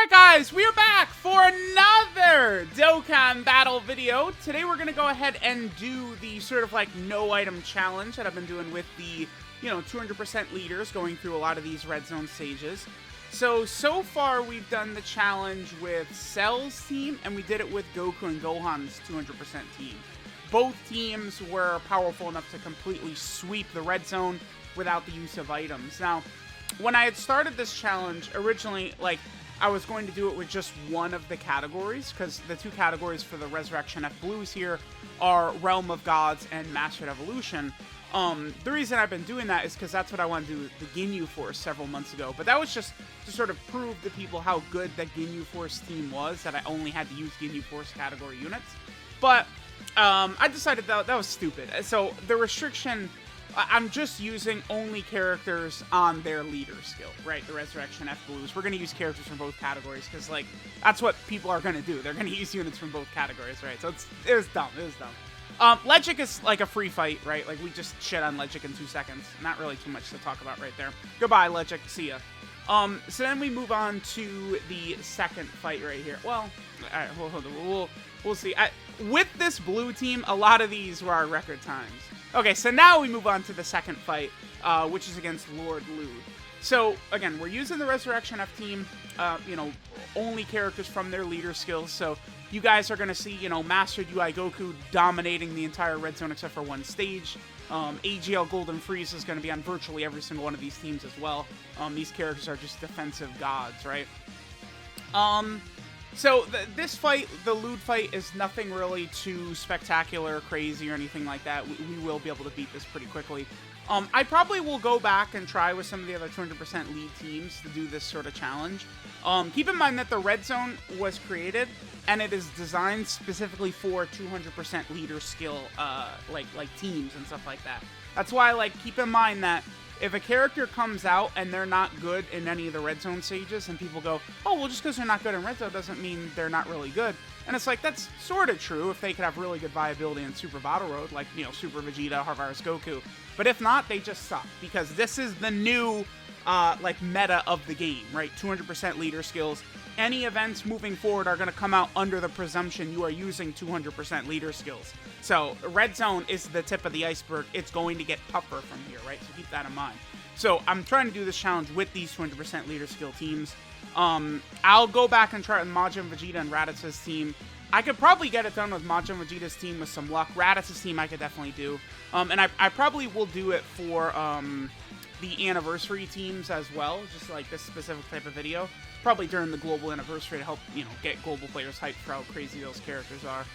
Alright guys, we are back for another Dokkan battle video. Today we're going to go ahead and do the sort of like no item challenge that I've been doing with the, 200% leaders going through a lot of these red zone stages. So far we've done the challenge with Cell's team and we did it with Goku and Gohan's 200% team. Both teams were powerful enough to completely sweep the red zone without the use of items. Now, when I had started this challenge, originally, I was going to do it with just one of the categories, because the two categories for the Resurrection F Blues here are Realm of Gods and Mastered Evolution. The reason I've been doing that is because that's what I wanted to do with the Ginyu Force several months ago, but that was just to sort of prove to people how good that Ginyu Force team was, that I only had to use Ginyu Force category units. But I decided that was stupid. So the restriction, I'm just using only characters on their leader skill, right? The Resurrection F Blues. We're going to use characters from both categories because, that's what people are going to do. They're going to use units from both categories, right? So it was dumb. It was dumb. Ledgic is like a free fight, right? We just shit on Ledgic in 2 seconds. Not really too much to talk about right there. Goodbye, Ledgic. See ya. So then we move on to the second fight right here. Well, all right, hold on. We'll see. With this blue team, a lot of these were our record times. Okay, so now we move on to the second fight, which is against Lord Luud. So, again, we're using the Resurrection F team, only characters from their leader skills. So, you guys are going to see, Mastered UI Goku dominating the entire red zone except for one stage. AGL Golden Freeze is going to be on virtually every single one of these teams as well. These characters are just defensive gods, right? So this fight, the Luud fight, is nothing really too spectacular, crazy, or anything like that. We will be able to beat this pretty quickly. I probably will go back and try with some of the other 200% lead teams to do this sort of challenge. Keep in mind that the red zone was created, and it is designed specifically for 200% leader skill, like teams and stuff like that. That's why, keep in mind that if a character comes out and they're not good in any of the red zone stages and people go, oh, well, just because they're not good in red zone doesn't mean they're not really good. And it's that's sort of true if they could have really good viability in Super Battle Road, Super VEGETA, Harvard's Goku. But if not, they just suck because this is the new, meta of the game, right? 200% leader skills. Any events moving forward are going to come out under the presumption you are using 200% leader skills. So, red zone is the tip of the iceberg. It's going to get tougher from here, right? So keep that in mind. So, I'm trying to do this challenge with these 200% leader skill teams. I'll go back and try with Majin Vegeta and Raditz' team. I could probably get it done with Majin Vegeta's team with some luck. Raditz's team I could definitely do. And I probably will do it for the anniversary teams as well, just this specific type of video. Probably during the global anniversary to help, get global players hyped for how crazy those characters are.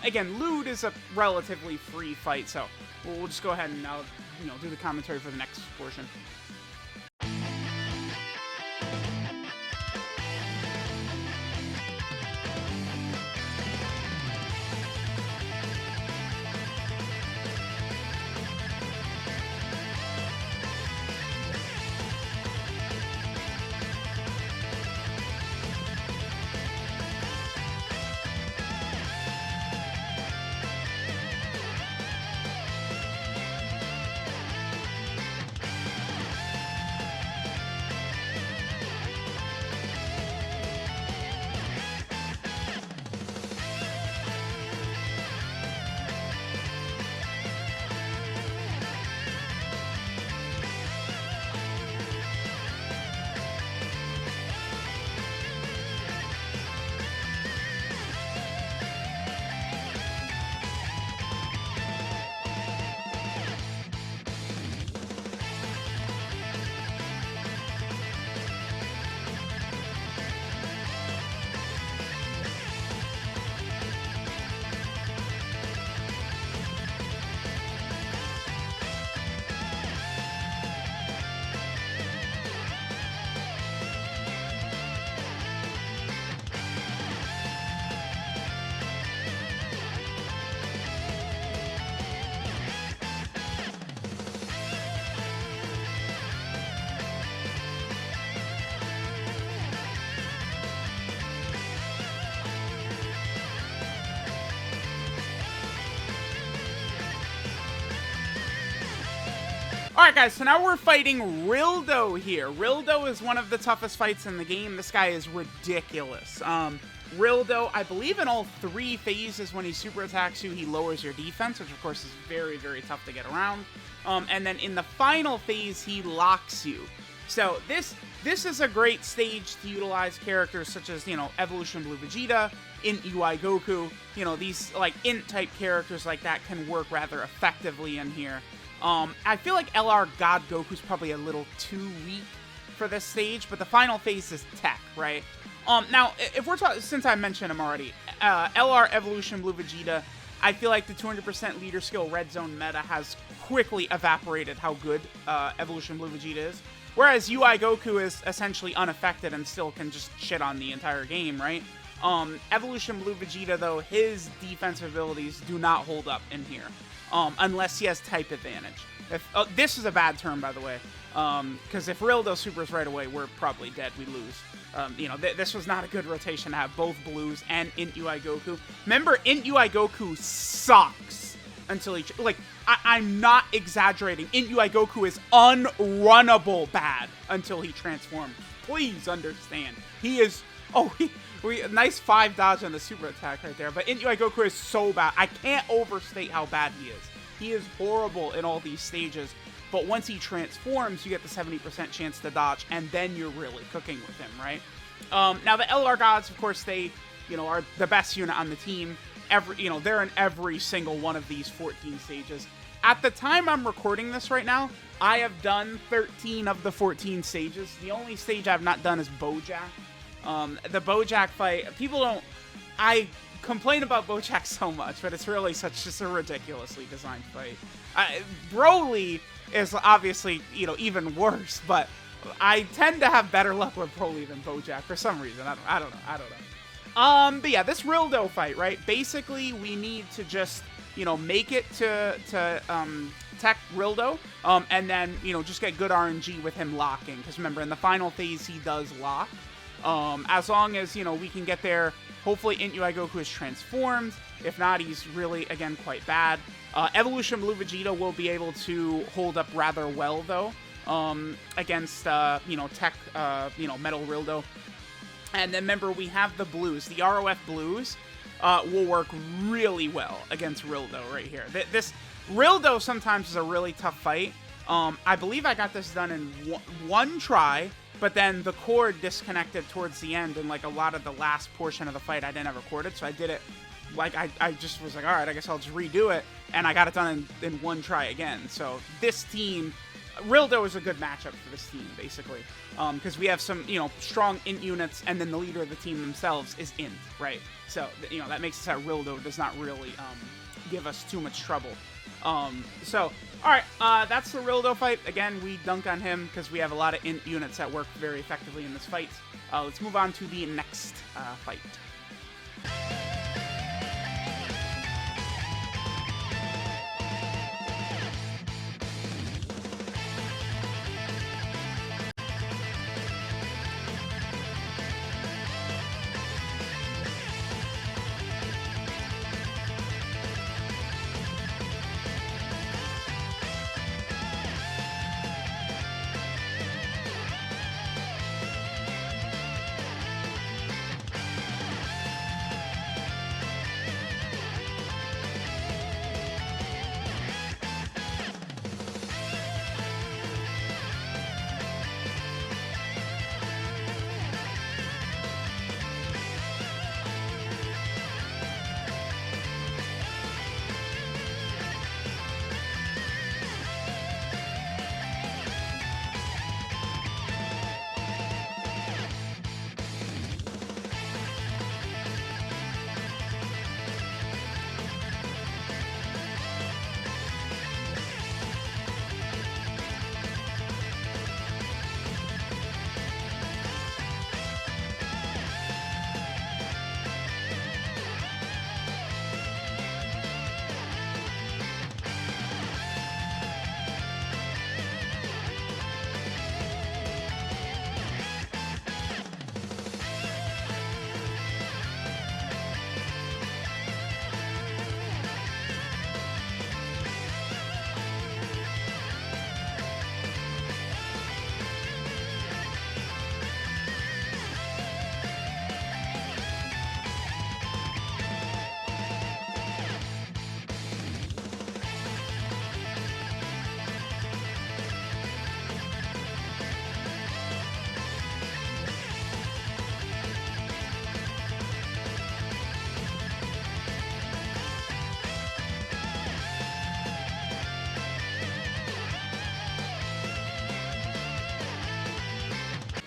Again, Luud is a relatively free fight, so we'll just go ahead and I'll, do the commentary for the next portion. guys, so now we're fighting Rilldo here. Rilldo is one of the toughest fights in the game. This guy is ridiculous. Rilldo, I believe in all 3 phases when he super attacks you, he lowers your defense, which of course is very, very tough to get around. And then in the final phase, he locks you. So this is a great stage to utilize characters such as, you know, Evolution Blue Vegeta, Int UI Goku. You know, these like Int type characters like that can work rather effectively in here. I feel like LR God Goku's probably a little too weak for this stage, but the final phase is tech, right? Now, if we're talking, since I mentioned him already, LR Evolution Blue Vegeta, I feel like the 200% leader skill red zone meta has quickly evaporated how good Evolution Blue Vegeta is. Whereas UI Goku is essentially unaffected and still can just shit on the entire game, right? Evolution Blue Vegeta, though, his defensive abilities do not hold up in here. Unless he has type advantage. This is a bad turn, by the way, because if Rilldo supers right away, we're probably dead. We lose. You know, this was not a good rotation to have both blues and Int UI Goku. Remember, Int UI Goku sucks until he... Like, I'm not exaggerating. Int UI Goku is unrunnable bad until he transforms. Please understand. He is... Oh, nice 5 dodge on the super attack right there. But Int UI Goku is so bad. I can't overstate how bad he is. He is horrible in all these stages. But once he transforms, you get the 70% chance to dodge, and then you're really cooking with him, right? Now the LR gods, of course, they, you know, are the best unit on the team. They're in every single one of these 14 stages. At the time I'm recording this right now, I have done 13 of the 14 stages. The only stage I've not done is Bojack. The Bojack fight, I complain about Bojack so much, but it's really just a ridiculously designed fight. Broly is obviously, you know, even worse, but I tend to have better luck with Broly than Bojack for some reason. I don't know. But yeah, this Rilldo fight, right? Basically, we need to just, you know, make it to tech Rilldo, and then, you know, just get good RNG with him locking. Because remember, in the final phase, he does lock. As long as, you know, we can get there, hopefully Int UI Goku is transformed. If not, he's really, again, quite bad. Evolution Blue Vegeta will be able to hold up rather well, though, against, you know, tech, you know, Metal Rilldo. And then remember, we have the blues. The ROF blues will work really well against Rilldo right here. This Rilldo sometimes is a really tough fight. I believe I got this done in one try, but then the cord disconnected towards the end, and like a lot of the last portion of the fight I didn't have recorded, so I did it, like, I just was like, alright, I guess I'll just redo it, and I got it done in one try again. So this team, Rilldo is a good matchup for this team, basically, because we have some, you know, strong Int units, and then the leader of the team themselves is Int, right? So, you know, that makes it so that Rilldo does not really give us too much trouble. So, alright, that's the Rilldo fight. Again, we dunk on him because we have a lot of Int units that work very effectively in this fight. Let's move on to the next fight.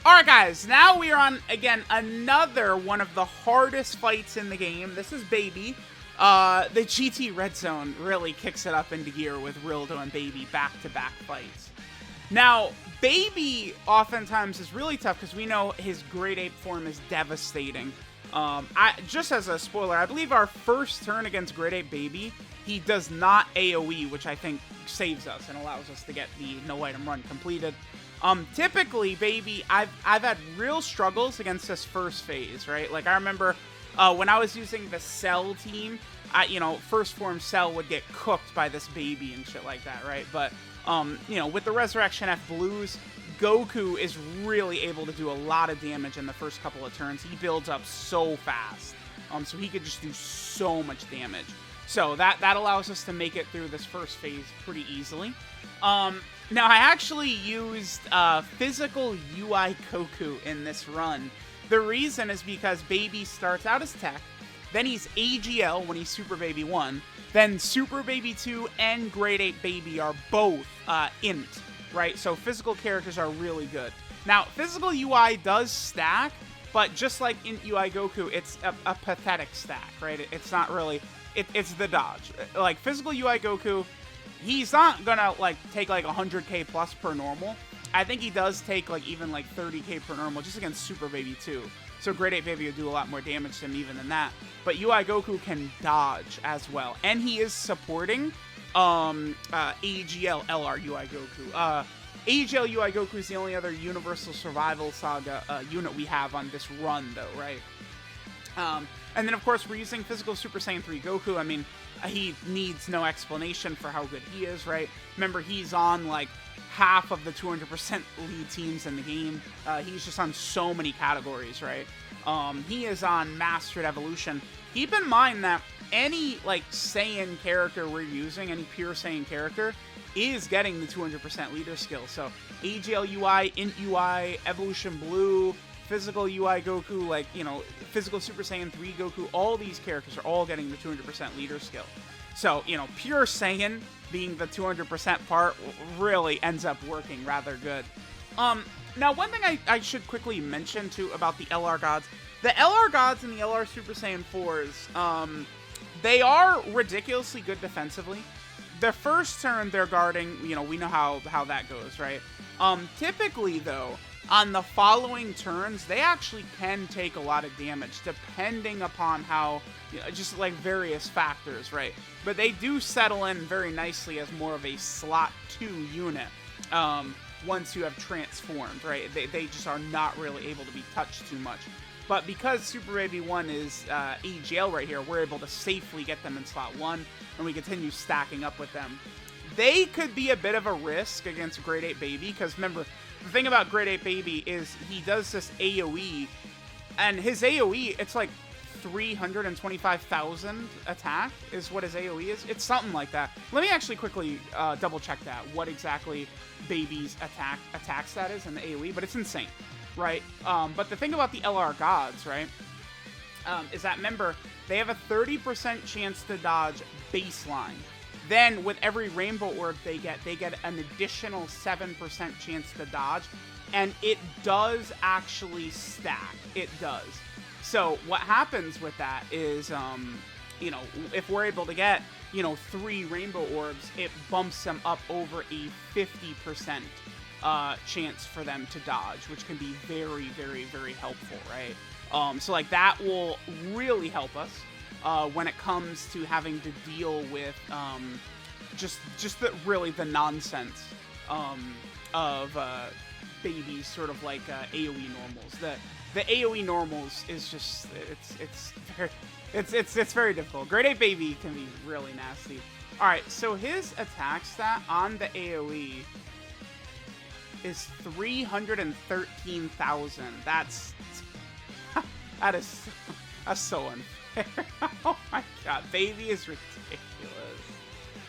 Alright guys, now we are on, again, another one of the hardest fights in the game. This is Baby. The GT Red Zone really kicks it up into gear with Rilldo and Baby back-to-back fights. Now, Baby oftentimes is really tough because we know his Great Ape form is devastating. Just as a spoiler, I believe our first turn against Great Ape Baby, he does not AoE, which I think saves us and allows us to get the no item run completed. Typically, Baby, I've had real struggles against this first phase, right? Like, I remember when I was using the Cell team, first form Cell would get cooked by this Baby and shit like that, right? But, with the Resurrection F Blues, Goku is really able to do a lot of damage in the first couple of turns. He builds up so fast, so he could just do so much damage. So that allows us to make it through this first phase pretty easily. Now, I actually used physical UI GOKU in this run. The reason is because Baby starts out as Tech, then he's AGL when he's Super Baby 1, then Super Baby 2 and Great Ape Baby are both Int, right? So physical characters are really good. Now, physical UI does stack, but just like Int UI GOKU, it's a pathetic stack, right? It's not really... It's the dodge. Like, physical UI GOKU... He's not gonna, take, 100k plus per normal. I think he does take, even, 30k per normal just against Super Baby 2. So Great Ape Baby would do a lot more damage to him even than that. But UI GOKU can dodge as well. And he is supporting, AGL LR UI GOKU. AGL UI GOKU is the only other Universal Survival Saga unit we have on this run, though, right? And then, of course, we're using Physical Super Saiyan 3 Goku. I mean, he needs no explanation for how good he is, right? Remember, he's on, half of the 200% lead teams in the game. He's just on so many categories, right? He is on Mastered Evolution. Keep in mind that any, Saiyan character we're using, any pure Saiyan character, is getting the 200% leader skill. So, AGL UI, Int UI, Evolution Blue... Physical UI Goku, Physical Super Saiyan 3 Goku, all these characters are all getting the 200% leader skill. So, pure Saiyan being the 200% part really ends up working rather good. Now, one thing I should quickly mention, too, about the LR Gods. The LR Gods and the LR Super Saiyan 4s, they are ridiculously good defensively. The first turn they're guarding, we know how that goes, right? Typically, though... On the following turns, they actually can take a lot of damage, depending upon how, just various factors, right? But they do settle in very nicely as more of a slot 2 unit once you have transformed, right? They just are not really able to be touched too much. But because Super Baby 1 is AGL right here, we're able to safely get them in slot 1, and we continue stacking up with them. They could be a bit of a risk against Great Ape Baby, because remember, the thing about Great Ape Baby is he does this AoE, and his AoE, it's 325,000 attack is what his AoE is. It's something like that. Let me actually quickly double check that, what exactly Baby's attack stat is in the AoE, but it's insane, right? But the thing about the LR Gods, right, is that, remember, they have a 30% chance to dodge baseline. Then, with every Rainbow Orb they get an additional 7% chance to dodge, and it does actually stack. It does. So, what happens with that is, if we're able to get, 3 Rainbow Orbs, it bumps them up over a 50% chance for them to dodge, which can be very, very, very helpful, right? So, that will really help us. When it comes to having to deal with just the nonsense of Baby's sort of AoE normals. The AoE normals is just it's very difficult. Great Ape Baby can be really nasty. All right, so his attack stat on the AoE is 313,000. That's so unfair. Oh my god, Baby is ridiculous.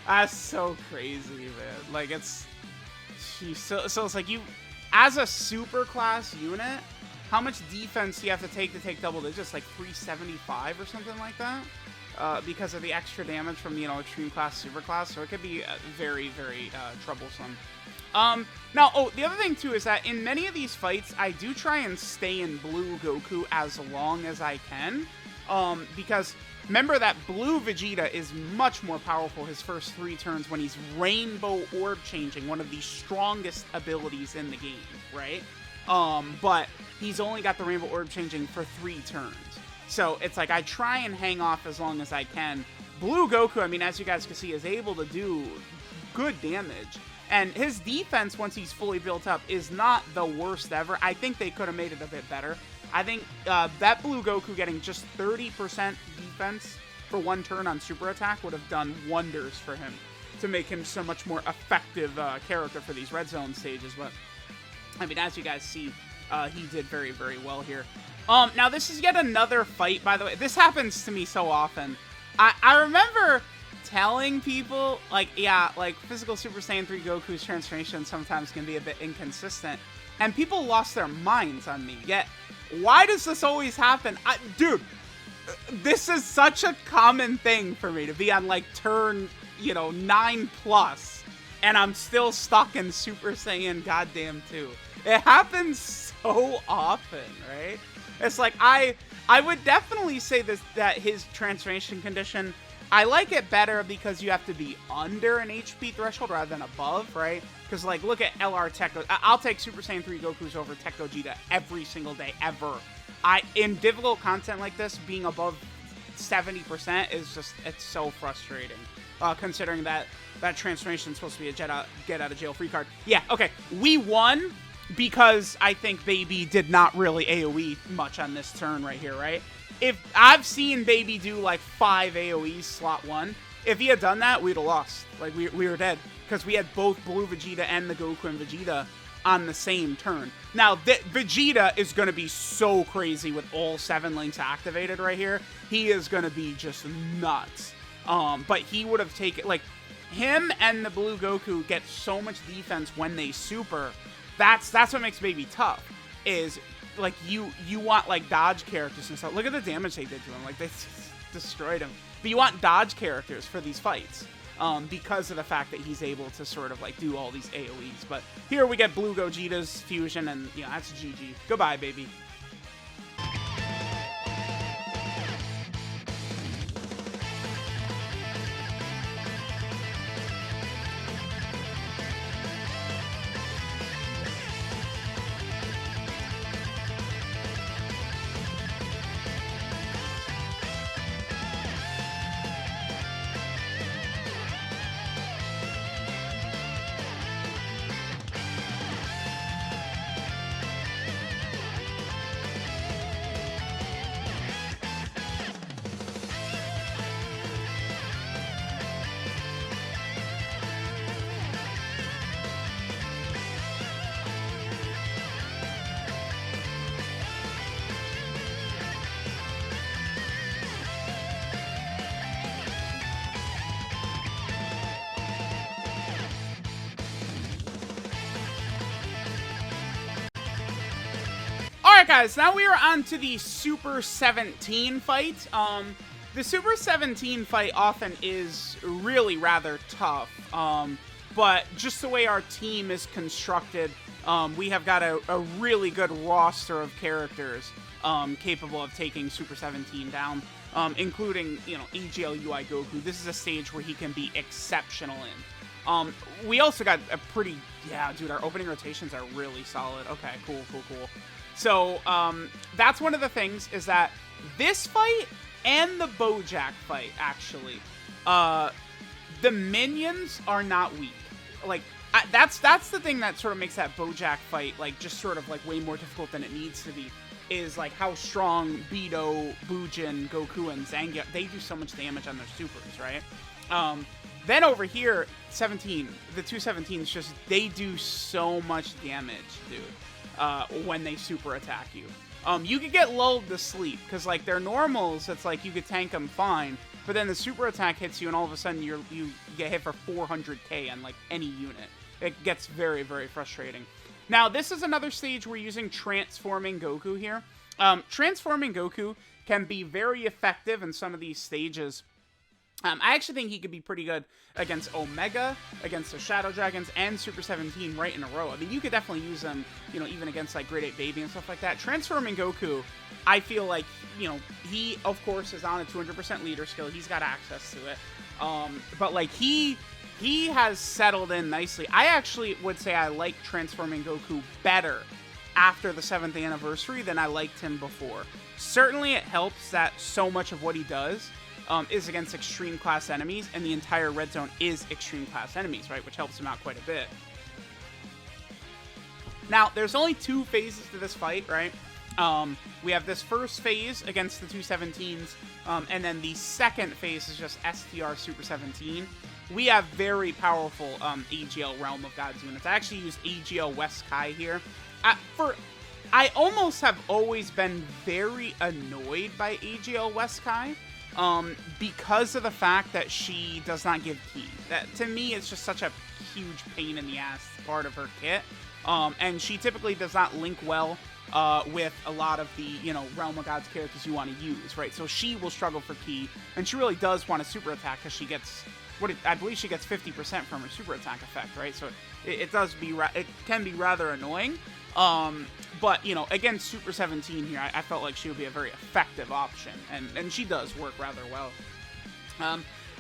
That's so crazy, man. It's you, as a super class unit, how much defense do you have to take double digits? 375 or something like that? because of the extra damage from, you know, extreme class, super class, so it could be very, very troublesome. Now, the other thing too is that in many of these fights, I do try and stay in blue Goku as long as I can, because remember that blue Vegeta is much more powerful his first 3 turns when he's Rainbow Orb changing, one of the strongest abilities in the game, right? But he's only got the Rainbow Orb changing for 3 turns. So it's like I try and hang off as long as I can. Blue Goku, I mean, as you guys can see, is able to do good damage. And his defense, once he's fully built up, is not the worst ever. I think they could have made it a bit better. I think that Blue Goku getting just 30% defense for 1 turn on super attack would have done wonders for him to make him so much more effective character for these red zone stages. But, I mean, as you guys see, he did very, very well here. Now, this is yet another fight, by the way. This happens to me so often. I remember telling people, like, yeah, like, physical Super Saiyan 3 Goku's transformation sometimes can be a bit inconsistent, and people lost their minds on me. Yet, why does this always happen? Dude, this is such a common thing for me to be on, like, turn, you know, 9+, and I'm still stuck in Super Saiyan goddamn 2. It happens so often, right? It's like, I would definitely say that his transformation condition, I like it better because you have to be under an HP threshold rather than above, right? Because, like, look at LR Tech. I'll take Super Saiyan 3 Gokus over Tech Gogeta every single day, ever. In difficult content like this, being above 70% is just, it's so frustrating. Considering that transformation is supposed to be a get-out-of-jail-free card. Yeah, okay, we won because I think Baby did not really AoE much on this turn right here, right? If I've seen Baby do like 5 AoEs slot 1, if he had done that, we'd have lost. Like, we were dead. Because we had both Blue Vegeta and the Goku and Vegeta on the same turn. Now, Vegeta is going to be so crazy with all 7 links activated right here. He is going to be just nuts. But he would have taken, like, him and the Blue Goku get so much defense when they super. That's what makes Baby tough, is, like, you want, like, dodge characters and stuff. Look at the damage they did to him. Like, they destroyed him. But you want dodge characters for these fights, because of the fact that he's able to sort of, like, do all these AoEs. But here we get Blue Gogeta's fusion, and, you know, that's GG. Goodbye, baby. Alright guys, now we are on to the Super 17 fight. The Super 17 fight often is really rather tough, but just the way our team is constructed, we have got a really good roster of characters capable of taking Super 17 down, including, you know, AGL UI Goku. This is a stage where he can be exceptional in. We also got a pretty, yeah, dude, our opening rotations are really solid. Okay, cool. So, that's one of the things, is that this fight and the Bojack fight, actually, the minions are not weak. Like, that's the thing that sort of makes that Bojack fight, like, just sort of, like, way more difficult than it needs to be, is, like, how strong Beto, Bujin, Goku, and Zangia, they do so much damage on their supers, right? Then over here, 17, the 217s just, they do so much damage, dude. When they super attack you. You could get lulled to sleep, because, like, their normals, it's like you could tank them fine, but then the super attack hits you, and all of a sudden you get hit for 400k on, like, any unit. It gets very, very frustrating. Now, this is another stage we're using Transforming Goku here. Transforming Goku can be very effective in some of these stages. I actually think he could be pretty good against Omega, against the Shadow Dragons, and Super 17 right in a row. I mean, you could definitely use them, you know, even against, like, Grade 8 Baby and stuff like that. Transforming Goku, I feel like, you know, he, of course, is on a 200% leader skill. He's got access to it. But, like, he has settled in nicely. I actually would say I like Transforming Goku better after the 7th anniversary than I liked him before. Certainly it helps that so much of what he does is against extreme class enemies, and the entire red zone is extreme class enemies, right? Which helps him out quite a bit. Now, there's only 2 phases to this fight, right? We have this first phase against the 217s, and then the second phase is just STR Super 17. We have very powerful AGL Realm of Gods units. I actually used AGL West Kai here. I almost have always been very annoyed by AGL West Kai, because of the fact that she does not give ki. That, to me, it's just such a huge pain in the ass part of her kit. And she typically does not link well with a lot of the, you know, Realm of Gods characters you want to use, right? So she will struggle for ki, and she really does want a super attack because she gets, I believe she gets 50% from her super attack effect, right? So it can be rather annoying. But, you know, against Super 17 here, I felt like she would be a very effective option, and she does work rather well.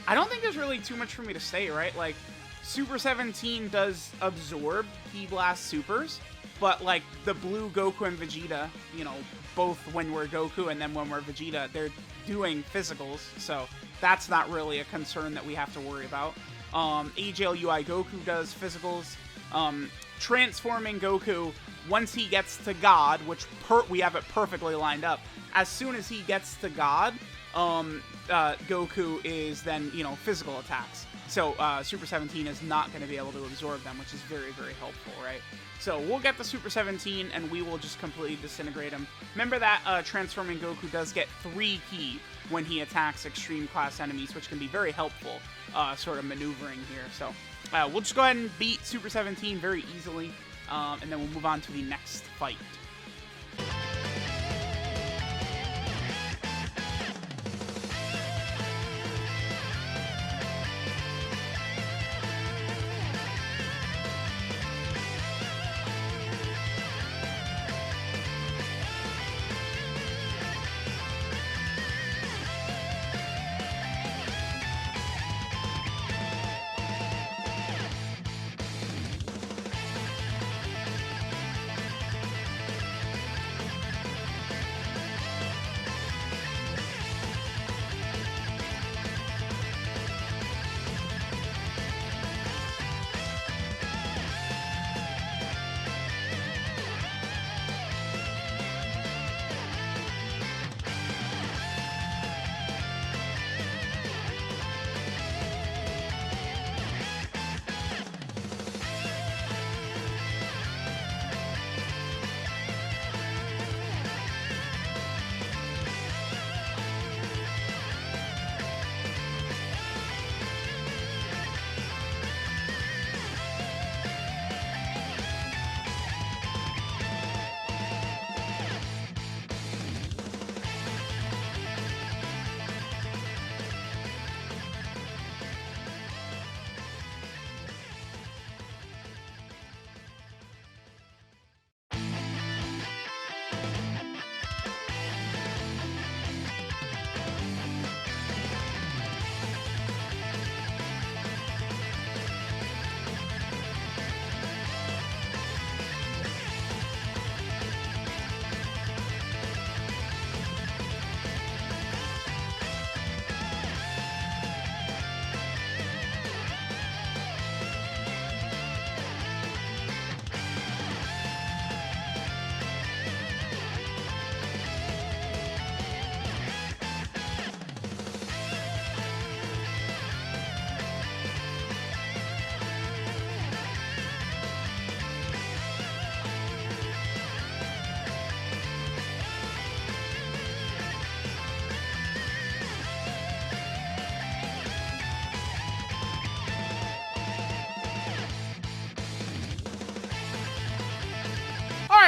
I don't think there's really too much for me to say, right? Like, Super 17 does absorb Ki Blast Supers, but, like, the blue Goku and Vegeta, you know, both when we're Goku and then when we're Vegeta, they're doing physicals, so that's not really a concern that we have to worry about. AGL UI Goku does physicals. Transforming Goku, once he gets to God, which we have it perfectly lined up, as soon as he gets to God, Goku is then, you know, physical attacks. So Super 17 is not going to be able to absorb them, which is very, very helpful, right? So we'll get the Super 17, and we will just completely disintegrate him. Remember that Transforming Goku does get 3 ki when he attacks extreme class enemies, which can be very helpful sort of maneuvering here. So we'll just go ahead and beat Super 17 very easily, and then we'll move on to the next fight.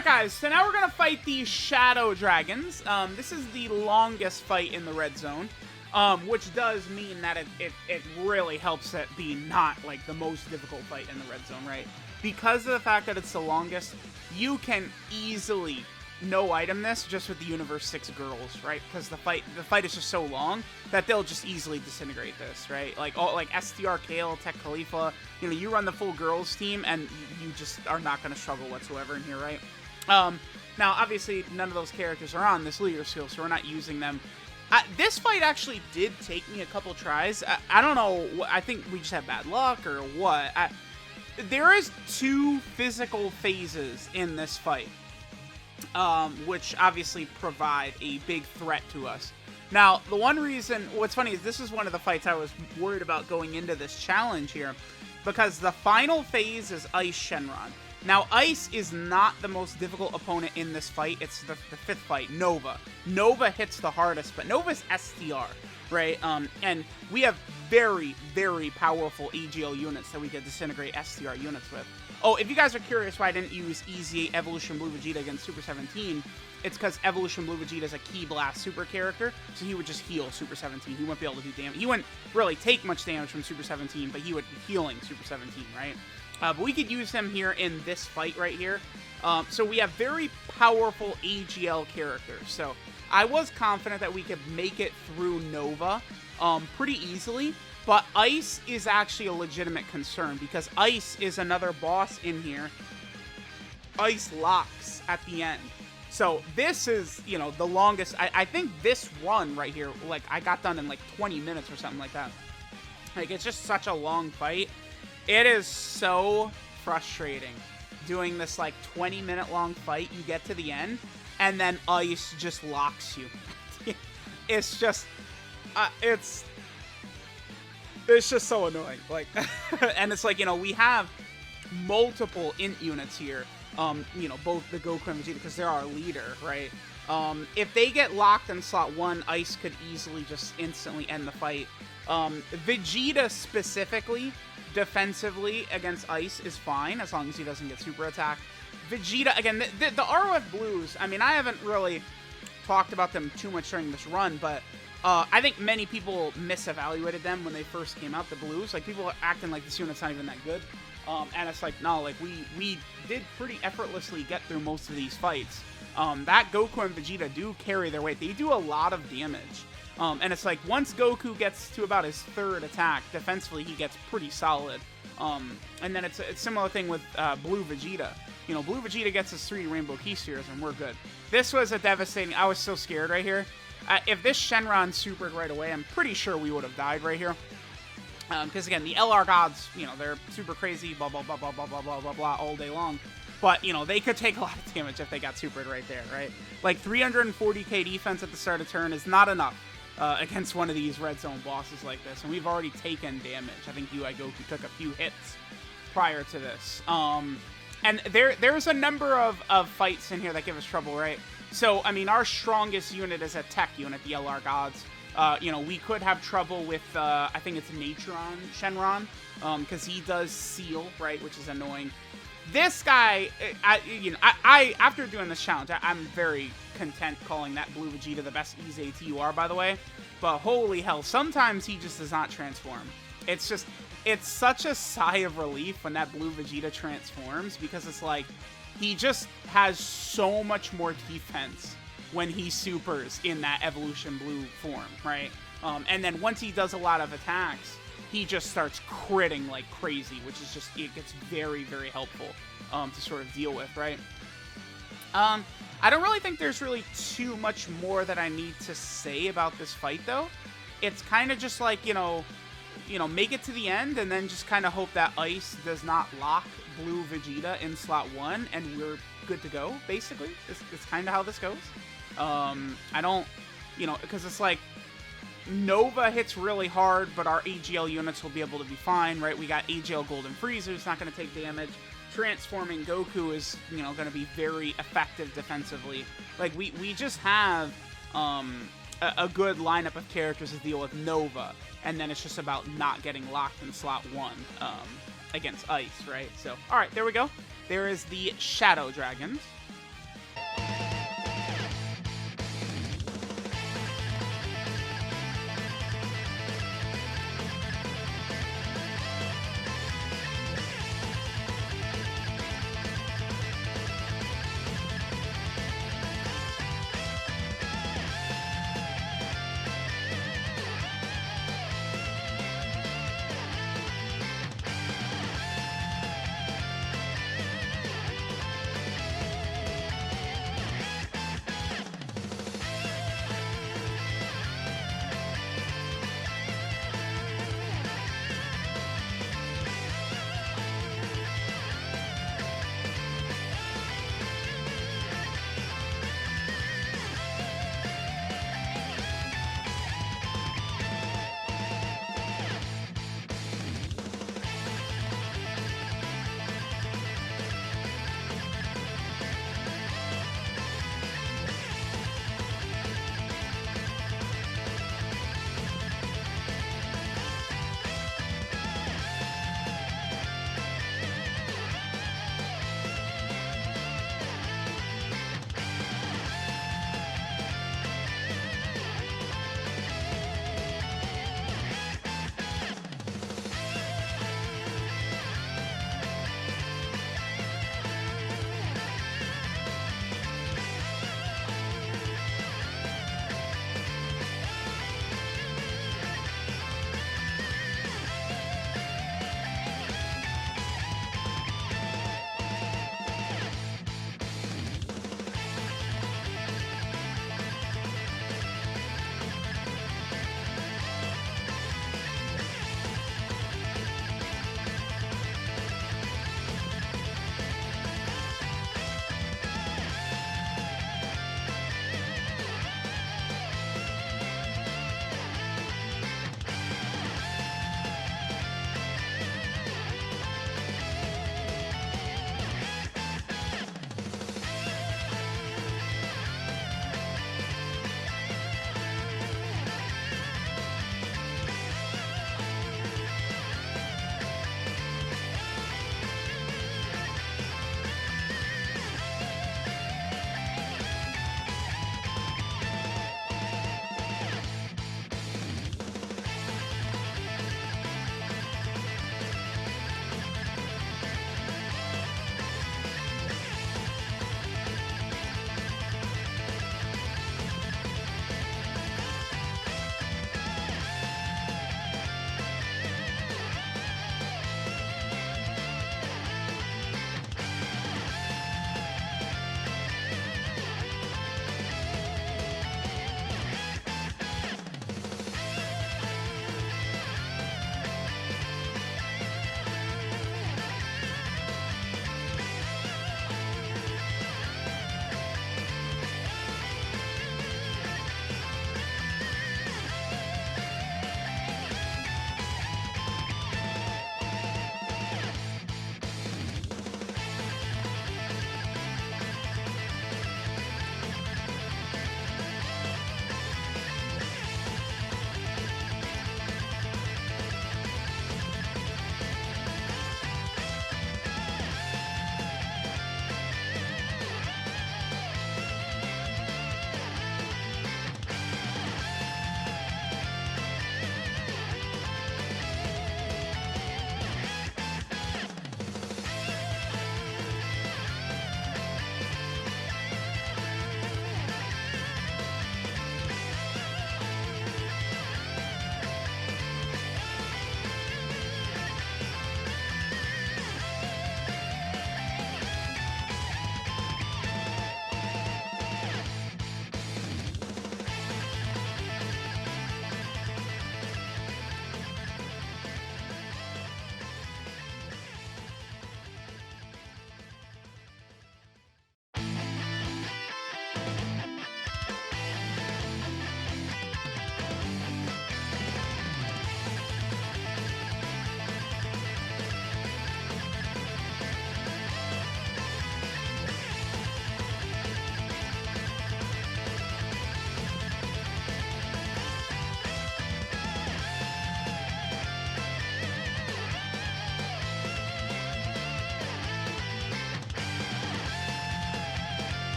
Alright guys, so now we're gonna fight the Shadow Dragons. This is the longest fight in the red zone, which does mean that it really helps it be not, like, the most difficult fight in the red zone, right? Because of the fact that it's the longest, you can easily no-item this just with the Universe 6 girls, right? Because the fight is just so long that they'll just easily disintegrate this, right? Like, STR, Kale, Tech Khalifa, you know, you run the full girls team, and you just are not going to struggle whatsoever in here, right? Now, obviously, none of those characters are on this leader skill, so we're not using them. This fight actually did take me a couple tries. I don't know, I think we just had bad luck or what. There is 2 physical phases in this fight, which obviously provide a big threat to us. Now, the one reason, what's funny is this is one of the fights I was worried about going into this challenge here, because the final phase is Ice Shenron. Now, Ice is not the most difficult opponent in this fight. It's the 5th fight, Nova. Nova hits the hardest, but Nova's STR, right? And we have very, very powerful AGL units that we can disintegrate STR units with. Oh, if you guys are curious why I didn't use Easy Evolution Blue Vegeta against Super 17, it's because Evolution Blue Vegeta is a Ki Blast super character, so he would just heal Super 17. He wouldn't be able to do damage. He wouldn't really take much damage from Super 17, but he would be healing Super 17, right? But we could use him here in this fight right here. So we have very powerful AGL characters. So I was confident that we could make it through Nova pretty easily. But Ice is actually a legitimate concern because Ice is another boss in here. Ice locks at the end. So this is, you know, the longest. I think this run right here, like, I got done in like 20 minutes or something like that. Like, it's just such a long fight. It is so frustrating doing this, like, 20-minute long fight. You get to the end, and then Ice just locks you. It's just, it's just so annoying. Like, and it's like, you know, we have multiple int units here. You know, both the Goku and Vegeta, because they're our leader, right? If they get locked in slot 1, Ice could easily just instantly end the fight. Vegeta specifically, defensively against Ice is fine, as long as he doesn't get super attacked. Vegeta, again, the ROF Blues, I mean, I haven't really talked about them too much during this run, but I think many people misevaluated them when they first came out, the Blues. Like, people are acting like this unit's not even that good. And it's like, no, like, we did pretty effortlessly get through most of these fights. That Goku and Vegeta do carry their weight. They do a lot of damage. And it's like, once Goku gets to about his 3rd attack, defensively, he gets pretty solid. And then it's a similar thing with Blue Vegeta. You know, Blue Vegeta gets his 3 Rainbow Key Spheres, and we're good. This was a devastating... I was so scared right here. If this Shenron supered right away, I'm pretty sure we would have died right here. Because, again, the LR gods, you know, they're super crazy, blah, blah, blah, blah, blah, blah, blah, blah, blah, all day long. But, you know, they could take a lot of damage if they got supered right there, right? Like, 340k defense at the start of turn is not enough against one of these red zone bosses like this. And we've already taken damage. I think UI Goku took a few hits prior to this. And there's a number of fights in here that give us trouble, right? So, I mean, our strongest unit is a tech unit, the LR gods. You know, we could have trouble with, I think it's Naturon Shenron, because he does seal, right, which is annoying. This guy, after doing this challenge, I'm very content calling that Blue Vegeta the best Easy ATUR, by the way. But holy hell, sometimes he just does not transform. It's just, it's such a sigh of relief when that Blue Vegeta transforms, because it's like, he just has so much more defense when he supers in that Evolution Blue form, right? And then once he does a lot of attacks, he just starts critting like crazy, which is just, it gets very, very helpful to sort of deal with, right? I don't really think there's really too much more that I need to say about this fight, though. It's kind of just like, you know, make it to the end and then just kind of hope that Ice does not lock Blue Vegeta in slot 1 and we're good to go, basically. It's kind of how this goes. I don't, you know, because it's like, Nova hits really hard, but our AGL units will be able to be fine, right? We got AGL Golden Frieza, who's not going to take damage. Transforming Goku is, you know, going to be very effective defensively. Like, we just have a good lineup of characters to deal with Nova, and then it's just about not getting locked in slot 1 against Ice, right? So, alright, there we go. There is the Shadow Dragons.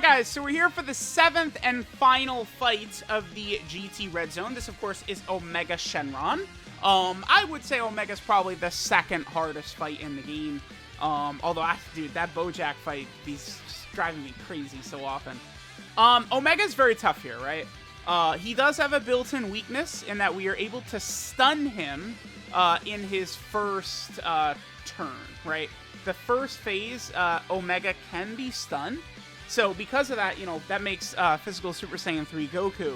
guys, so we're here for the 7th and final fight of the GT Red Zone. This, of course, is Omega Shenron. I would say Omega's probably the second hardest fight in the game. Although, dude, that Bojack fight, he's driving me crazy so often. Omega's very tough here, right? He does have a built-in weakness in that we are able to stun him in his first turn, right? The first phase, Omega can be stunned. So because of that, you know, that makes Physical Super Saiyan 3 Goku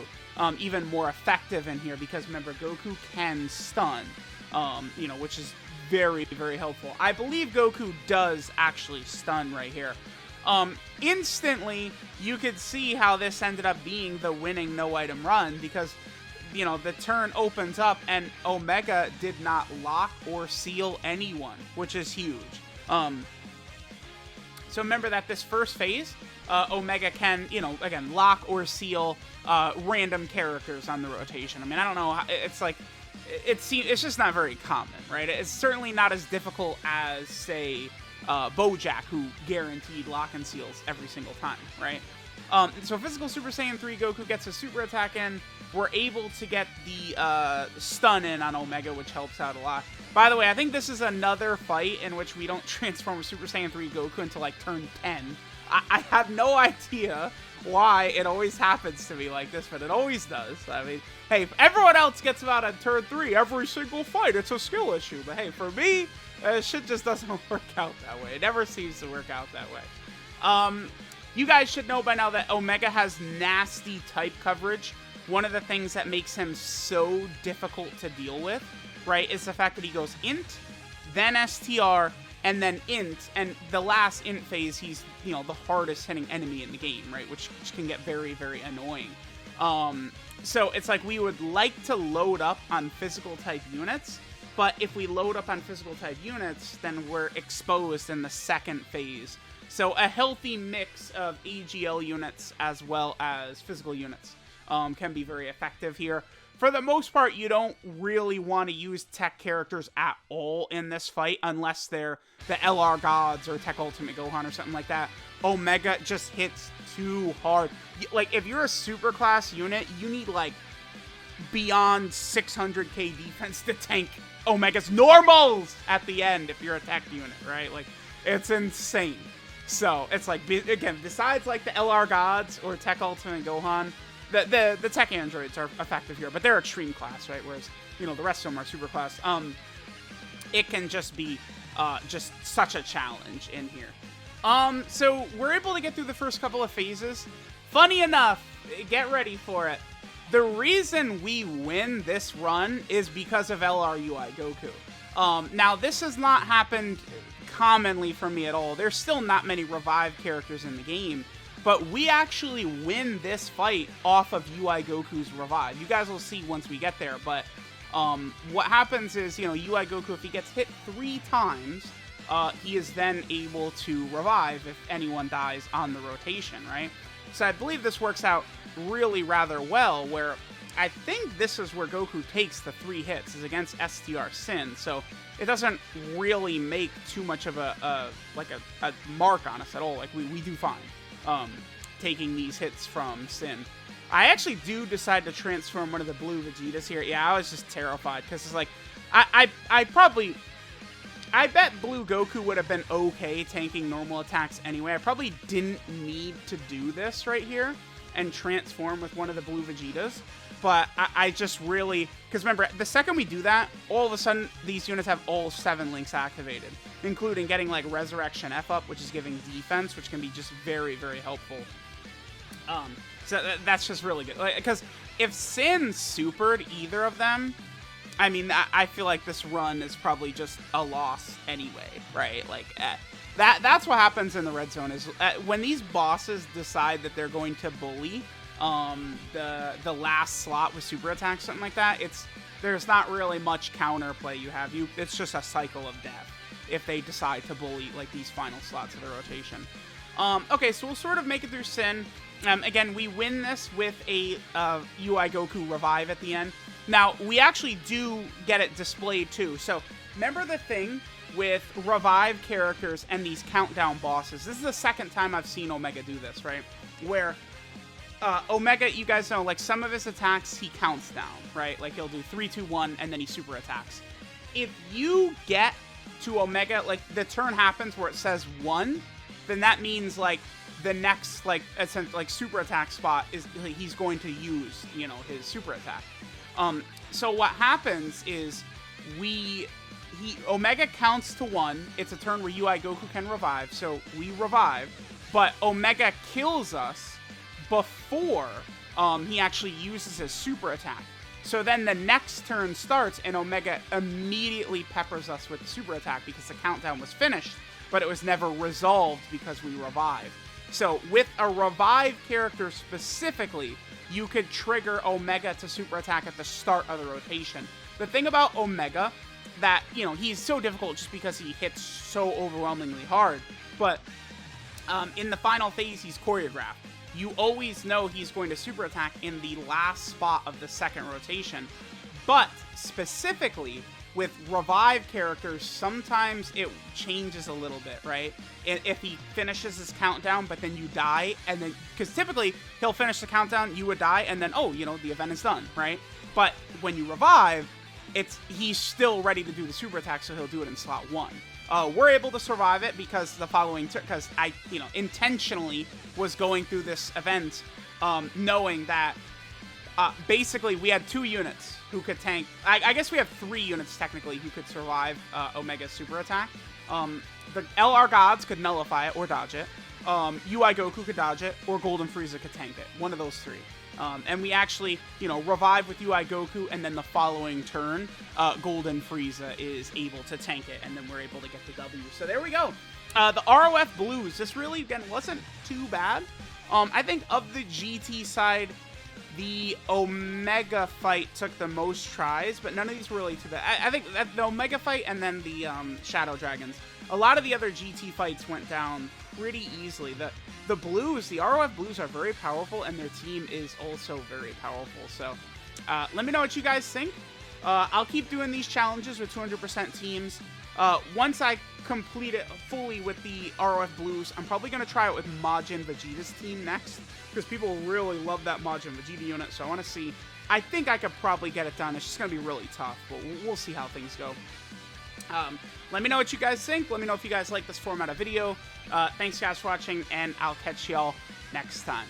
even more effective in here, because remember, Goku can stun, you know, which is very, very helpful. I believe Goku does actually stun right here. Instantly, you could see how this ended up being the winning no-item run, because, you know, the turn opens up and Omega did not lock or seal anyone, which is huge. So remember that this first phase, Omega can, you know, again, lock or seal random characters on the rotation. I mean, I don't know, it's like, it's just not very common, right? It's certainly not as difficult as, say, Bojack, who guaranteed lock and seals every single time, right? So Physical Super Saiyan 3 Goku gets a super attack in. We're able to get the stun in on Omega, which helps out a lot. By the way, I think this is another fight in which we don't transform Super Saiyan 3 Goku until, like, turn 10. I have no idea why it always happens to me like this, but it always does. I mean, hey, if everyone else gets about on turn 3 every single fight, it's a skill issue. But hey, for me, shit just doesn't work out that way. It never seems to work out that way. You guys should know by now that Omega has nasty type coverage. One of the things that makes him so difficult to deal with, right, is the fact that he goes int, then STR, and then int, and the last int phase, he's, you know, the hardest hitting enemy in the game, right, which can get very, very annoying. So it's like we would like to load up on physical type units, but if we load up on physical type units, then we're exposed in the second phase. So a healthy mix of AGL units as well as physical units can be very effective here. For the most part, you don't really want to use tech characters at all in this fight unless they're the LR Gods or Tech Ultimate Gohan or something like that. Omega just hits too hard. Like, if you're a super class unit, you need, like, beyond 600k defense to tank Omega's normals at the end if you're a tech unit, right? Like, it's insane. So, it's like, again, besides, like, the LR Gods or Tech Ultimate Gohan, the tech androids are effective here, but they're extreme class, right? Whereas, you know, the rest of them are super class. It can just be just such a challenge in here. So we're able to get through the first couple of phases. Funny enough, get ready for it. The reason we win this run is because of LRUI Goku. Now, this has not happened commonly for me at all. There's still not many revived characters in the game. But we actually win this fight off of UI Goku's revive. You guys will see once we get there, but what happens is, you know, UI Goku, if he gets hit 3 times, he is then able to revive if anyone dies on the rotation, right? So I believe this works out really rather well, where I think this is where Goku takes the 3 hits, is against STR Sin, so it doesn't really make too much of a mark on us at all. Like, we do fine. Taking these hits from Sin. I actually do decide to transform one of the blue Vegetas here. Yeah, I was just terrified, because it's like, I bet blue Goku would have been okay tanking normal attacks anyway. I probably didn't need to do this right here and transform with one of the blue Vegetas. But I just really... Because remember, the second we do that, all of a sudden, these units have all 7 links activated. Including getting, like, Resurrection F up, which is giving defense, which can be just very, very helpful. So that's just really good. Because if Sin supered either of them, I mean, I feel like this run is probably just a loss anyway, right? Like, that's what happens in the Red Zone, is when these bosses decide that they're going to bully the last slot with super attacks, something like that, there's not really much counterplay you have. It's just a cycle of death if they decide to bully, like, these final slots of the rotation. Okay, so we'll sort of make it through Sin. Again, we win this with a UI Goku revive at the end. Now, we actually do get it displayed too. So, remember the thing with revive characters and these countdown bosses. This is the second time I've seen Omega do this, right? Where Omega, you guys know, like, some of his attacks, he counts down, right? Like, he'll do 3, 2, 1, and then he super attacks. If you get to Omega, like, the turn happens where it says 1, then that means, like, the next, like, essentially, like, super attack spot is, like, he's going to use, you know, his super attack. So what happens is Omega counts to 1. It's a turn where UI Goku can revive, so we revive, but Omega kills us before he actually uses his super attack. So then the next turn starts, and Omega immediately peppers us with the super attack because the countdown was finished, but it was never resolved because we revived. So with a revive character specifically, you could trigger Omega to super attack at the start of the rotation. The thing about Omega, that, you know, he's so difficult just because he hits so overwhelmingly hard, but in the final phase, he's choreographed. You always know he's going to super attack in the last spot of the second rotation. But specifically with revive characters, sometimes it changes a little bit, right? If he finishes his countdown, but then you die, and then, because typically he'll finish the countdown, you would die, and then, oh, you know, the event is done, right? But when you revive, he's still ready to do the super attack, so he'll do it in slot 1. We're able to survive it because the following because I, you know, intentionally was going through this event, knowing that basically we had 2 units who could tank. I guess we have 3 units technically who could survive Omega's super attack. The LR Gods could nullify it or dodge it. UI Goku could dodge it, or Golden Frieza could tank it. One of those 3. And we actually, you know, revive with UI Goku, and then the following turn, Golden Frieza is able to tank it, and then we're able to get the W. So there we go. The ROF Blues, this really, again, wasn't too bad. I think of the GT side, the Omega fight took the most tries, but none of these were really too bad. I think that the Omega fight and then the Shadow Dragons, a lot of the other GT fights went down pretty easily. The Blues, the ROF Blues are very powerful, and their team is also very powerful. So let me know what you guys think. I'll keep doing these challenges with 200% teams. Once I complete it fully with the ROF Blues, I'm probably going to try it with Majin Vegeta's team next, because people really love that Majin Vegeta unit, so I want to see. I think I could probably get it done. It's just going to be really tough, but we'll see how things go. Let me know what you guys think. Let me know if you guys like this format of video. Thanks, guys, for watching, and I'll catch y'all next time.